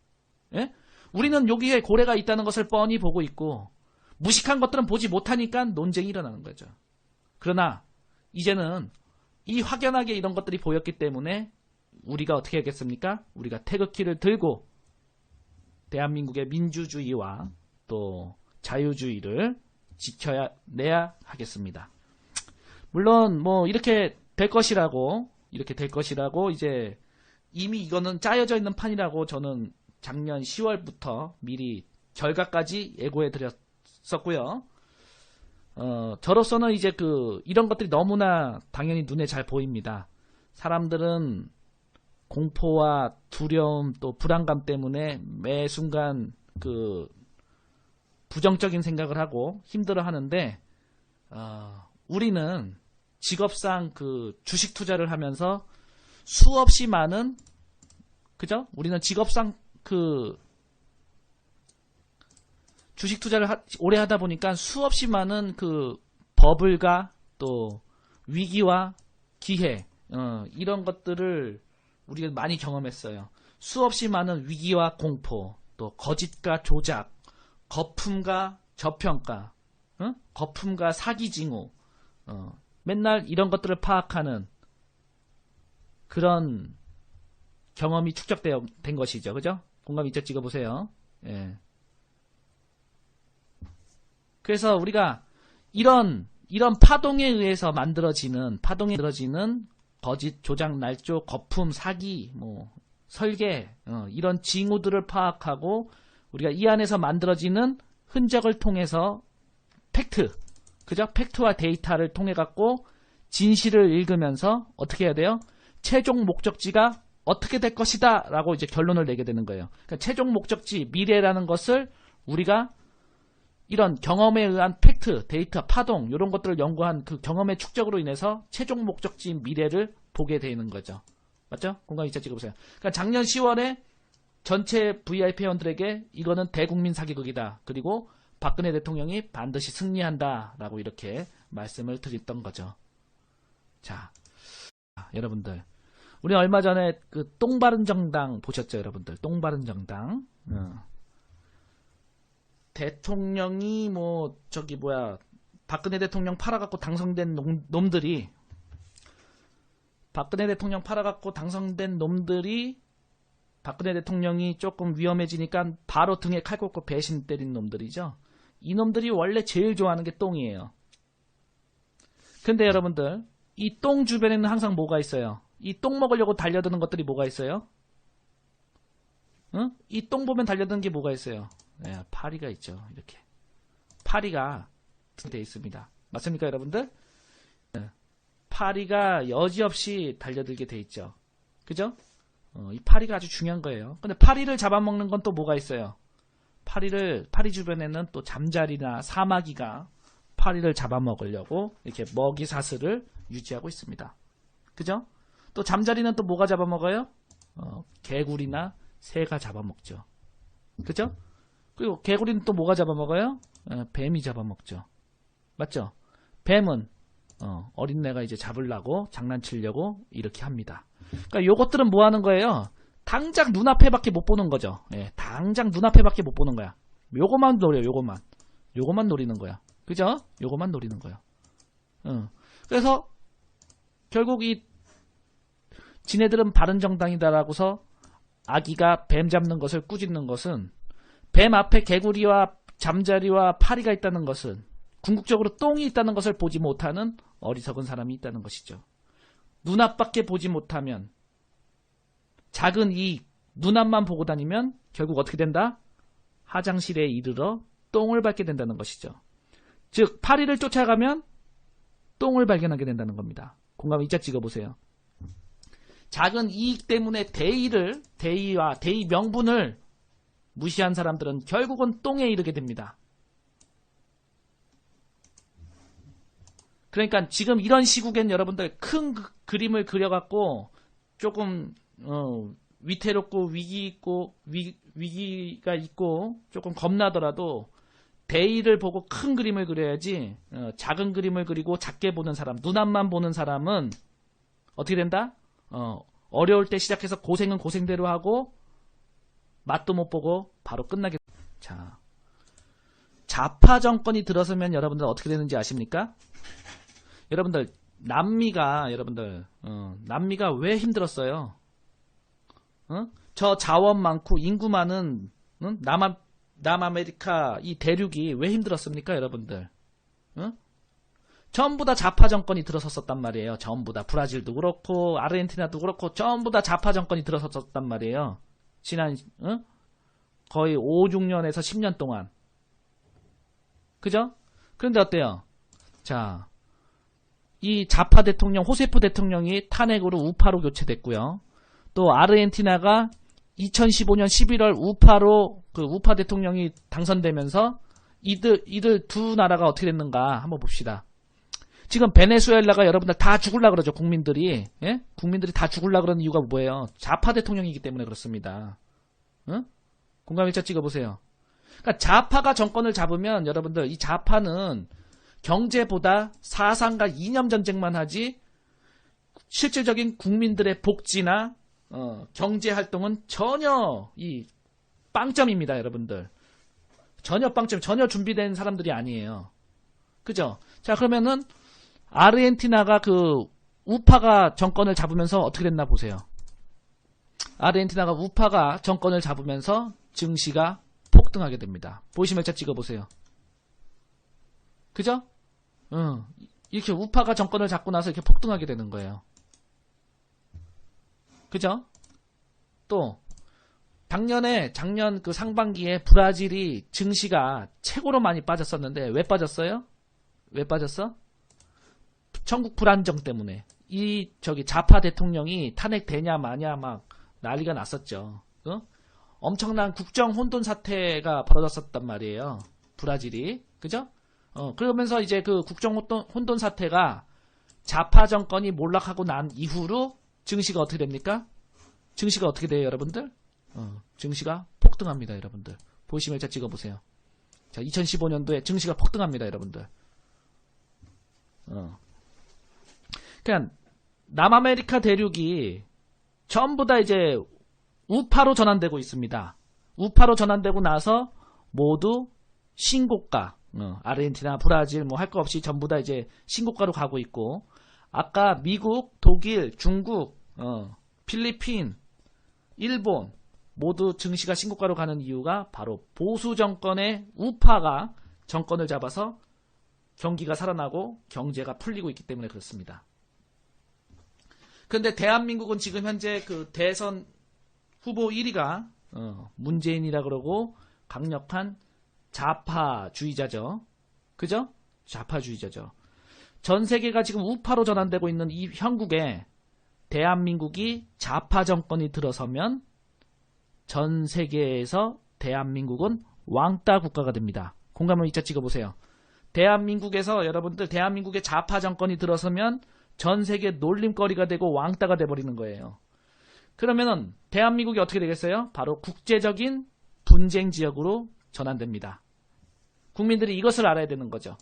Speaker 17: 예? 우리는 여기에 고래가 있다는 것을 뻔히 보고 있고 무식한 것들은 보지 못하니까 논쟁이 일어나는 거죠. 그러나 이제는 이 확연하게 이런 것들이 보였기 때문에 우리가 어떻게 하겠습니까? 우리가 태극기를 들고 대한민국의 민주주의와 또 자유주의를 지켜내야 하겠습니다. 물론 뭐 이렇게 될 것이라고 이제 이미 이거는 짜여져 있는 판이라고 저는 작년 10월부터 미리 결과까지 예고해 드렸었고요. 저로서는 이제 이런 것들이 너무나 당연히 눈에 잘 보입니다. 사람들은 공포와 두려움 또 불안감 때문에 매 순간 부정적인 생각을 하고 힘들어 하는데 우리는 직업상 주식 투자를 하면서 수없이 많은 그죠? 우리는 직업상 주식 투자를 오래 하다 보니까 수없이 많은 버블과 또 위기와 기회 이런 것들을 우리가 많이 경험했어요. 수없이 많은 위기와 공포, 또 거짓과 조작, 거품과 저평가, 거품과 사기 징후, 맨날 이런 것들을 파악하는 그런 경험이 축적된 것이죠. 그죠? 공감 2차 찍어보세요. 예. 그래서 우리가 이런 파동에 의해서 만들어지는 거짓, 조작, 날조, 거품, 사기, 설계 이런 징후들을 파악하고 우리가 이 안에서 만들어지는 흔적을 통해서 팩트, 그죠? 팩트와 데이터를 통해 갖고 진실을 읽으면서 어떻게 해야 돼요? 최종 목적지가 어떻게 될 것이다 라고 이제 결론을 내게 되는 거예요. 그러니까 최종 목적지, 미래라는 것을 우리가 이런 경험에 의한 팩트, 데이터, 파동 이런 것들을 연구한 그 경험의 축적으로 인해서 최종 목적지인 미래를 보게 되는 거죠. 맞죠? 공감 2차 찍어보세요. 그러니까 작년 10월에 전체 VIP 회원들에게 이거는 대국민 사기극이다. 그리고 박근혜 대통령이 반드시 승리한다 라고 이렇게 말씀을 드렸던 거죠. 자, 여러분들 우리 얼마 전에 똥바른정당 보셨죠, 여러분들? 똥바른정당. 대통령이 박근혜 대통령 팔아갖고 당선된 놈들이 박근혜 대통령이 조금 위험해지니까 바로 등에 칼 꽂고 배신 때린 놈들이죠. 이 놈들이 원래 제일 좋아하는 게 똥이에요. 근데 여러분들 이 똥 주변에는 항상 뭐가 있어요? 이 똥 먹으려고 달려드는 것들이 뭐가 있어요? 응? 이 똥 보면 달려드는 게 뭐가 있어요? 네, 파리가 있죠. 이렇게 파리가 되어 있습니다. 맞습니까, 여러분들? 네. 파리가 여지없이 달려들게 돼 있죠. 그죠? 이 파리가 아주 중요한 거예요. 근데 파리를 잡아먹는 건 또 뭐가 있어요? 파리 주변에는 또 잠자리나 사마귀가 파리를 잡아먹으려고 이렇게 먹이 사슬을 유지하고 있습니다. 그죠? 또 잠자리는 또 뭐가 잡아먹어요? 개구리나 새가 잡아먹죠. 그죠? 그리고 개구리는 또 뭐가 잡아먹어요? 뱀이 잡아먹죠. 맞죠? 뱀은 어린애가 이제 잡으려고 장난치려고 이렇게 합니다. 그러니까 요것들은 뭐 하는 거예요? 당장 눈앞에밖에 못 보는 거죠. 예, 당장 눈앞에밖에 못 보는 거야. 요것만 노려요. 요것만 노리는 거야. 그죠? 요것만 노리는 거야. 그래서 결국 이 지네들은 바른정당이다라고서 아기가 뱀 잡는 것을 꾸짖는 것은, 뱀 앞에 개구리와 잠자리와 파리가 있다는 것은, 궁극적으로 똥이 있다는 것을 보지 못하는 어리석은 사람이 있다는 것이죠. 눈앞밖에 보지 못하면, 작은 이 눈앞만 보고 다니면 결국 어떻게 된다? 화장실에 이르러 똥을 밟게 된다는 것이죠. 즉 파리를 쫓아가면 똥을 발견하게 된다는 겁니다. 공감 이자 찍어보세요. 작은 이익 때문에 대의와 대의 명분을 무시한 사람들은 결국은 똥에 이르게 됩니다. 그러니까 지금 이런 시국엔 여러분들 큰 그림을 그려갖고 조금 위태롭고 위기가 있고 조금 겁나더라도 대의를 보고 큰 그림을 그려야지, 작은 그림을 그리고 작게 보는 사람, 눈앞만 보는 사람은 어떻게 된다? 어려울 때 시작해서 고생은 고생대로 하고 맛도 못 보고 바로 끝나게. 자, 좌파 정권이 들어서면 여러분들 어떻게 되는지 아십니까? 여러분들 남미가 왜 힘들었어요? 저 자원 많고 인구 많은 남아메리카 이 대륙이 왜 힘들었습니까, 여러분들? 전부 다 좌파 정권이 들어섰었단 말이에요. 전부 다. 브라질도 그렇고 아르헨티나도 그렇고 전부 다 좌파 정권이 들어섰었단 말이에요. 지난 거의 5, 6년에서 10년 동안. 그죠? 그런데 어때요? 자, 이 좌파 대통령 호세프 대통령이 탄핵으로 우파로 교체됐고요. 또 아르헨티나가 2015년 11월 우파 대통령이 당선되면서 이들 두 나라가 어떻게 됐는가 한번 봅시다. 지금 베네수엘라가 여러분들 다 죽으려고 그러죠. 국민들이. 예? 국민들이 다 죽으려고 그러는 이유가 뭐예요? 좌파 대통령이기 때문에 그렇습니다. 공감일자 찍어보세요. 그러니까 좌파가 정권을 잡으면 여러분들 이 좌파는 경제보다 사상과 이념 전쟁만 하지 실질적인 국민들의 복지나 경제 활동은 전혀 이 빵점입니다, 여러분들. 전혀 빵점, 전혀 준비된 사람들이 아니에요. 그죠? 자, 그러면은 아르헨티나가 그 우파가 정권을 잡으면서 어떻게 됐나 보세요. 아르헨티나가 우파가 정권을 잡으면서 증시가 폭등하게 됩니다. 보이시면 자 찍어보세요. 그죠? 이렇게 우파가 정권을 잡고 나서 이렇게 폭등하게 되는 거예요. 그죠? 또 작년 그 상반기에 브라질이 증시가 최고로 많이 빠졌었는데 왜 빠졌어요? 왜 빠졌어? 전국 불안정 때문에. 좌파 대통령이 탄핵되냐 마냐 막 난리가 났었죠. 엄청난 국정 혼돈 사태가 벌어졌었단 말이에요. 브라질이. 그죠? 그러면서 이제 그 국정 혼돈 사태가 좌파 정권이 몰락하고 난 이후로 증시가 어떻게 됩니까? 증시가 어떻게 돼요, 여러분들? 증시가 폭등합니다, 여러분들. 보시면 자 찍어보세요. 자, 2015년도에 증시가 폭등합니다, 여러분들. 그냥 남아메리카 대륙이 전부 다 이제 우파로 전환되고 있습니다. 우파로 전환되고 나서 모두 신고가, 아르헨티나, 브라질 뭐 할 거 없이 전부 다 이제 신고가로 가고 있고, 아까 미국, 독일, 중국, 필리핀, 일본 모두 증시가 신고가로 가는 이유가 바로 보수 정권의 우파가 정권을 잡아서 경기가 살아나고 경제가 풀리고 있기 때문에 그렇습니다. 그런데 대한민국은 지금 현재 그 대선 후보 1위가 문재인이라 그러고 강력한 좌파주의자죠. 그죠? 좌파주의자죠. 전 세계가 지금 우파로 전환되고 있는 이 형국에 대한민국이 좌파 정권이 들어서면 전 세계에서 대한민국은 왕따 국가가 됩니다. 공감을 이자 찍어보세요. 대한민국에서 여러분들 대한민국의 좌파 정권이 들어서면 전 세계 놀림거리가 되고 왕따가 돼버리는 거예요. 그러면은 대한민국이 어떻게 되겠어요? 바로 국제적인 분쟁 지역으로 전환됩니다. 국민들이 이것을 알아야 되는 거죠.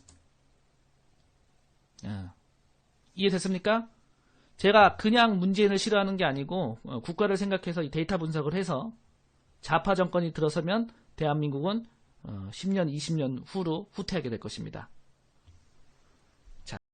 Speaker 17: 이해됐습니까? 제가 그냥 문재인을 싫어하는 게 아니고 국가를 생각해서 이 데이터 분석을 해서 좌파 정권이 들어서면 대한민국은 10년, 20년 후로 후퇴하게 될 것입니다.